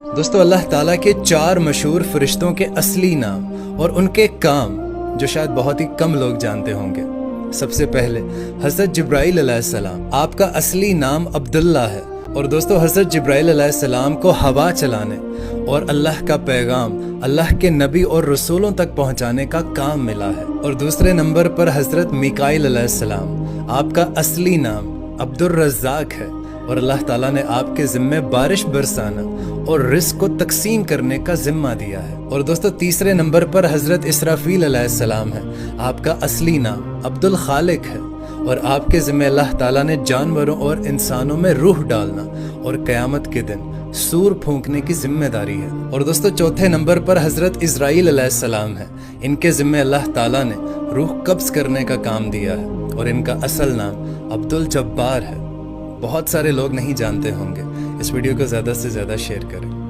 دوستو اللہ تعالیٰ کے 4 مشہور فرشتوں کے اصلی نام اور ان کے کام جو شاید بہت ہی کم لوگ جانتے ہوں گے۔ سب سے پہلے حضرت جبرائیل علیہ السلام، آپ کا اصلی نام عبداللہ ہے، اور دوستو حضرت جبرائیل علیہ السلام کو ہوا چلانے اور اللہ کا پیغام اللہ کے نبی اور رسولوں تک پہنچانے کا کام ملا ہے۔ اور دوسرے نمبر پر حضرت میکائیل علیہ السلام، آپ کا اصلی نام عبد الرزاق ہے، اور اللہ تعالیٰ نے آپ کے ذمے بارش برسانا اور رزق کو تقسیم کرنے کا ذمہ دیا ہے۔ اور دوستو تیسرے نمبر پر حضرت اسرافیل علیہ السلام ہے، آپ کا اصلی نام عبد الخالق ہے، اور آپ کے ذمے اللہ تعالیٰ نے جانوروں اور انسانوں میں روح ڈالنا اور قیامت کے دن سور پھونکنے کی ذمہ داری ہے۔ اور دوستو چوتھے نمبر پر حضرت اسرائیل علیہ السلام ہے، ان کے ذمے اللہ تعالیٰ نے روح قبض کرنے کا کام دیا ہے، اور ان کا اصل نام عبد الجبار ہے۔ بہت سارے لوگ نہیں جانتے ہوں گے، اس ویڈیو کو زیادہ سے زیادہ شیئر کریں۔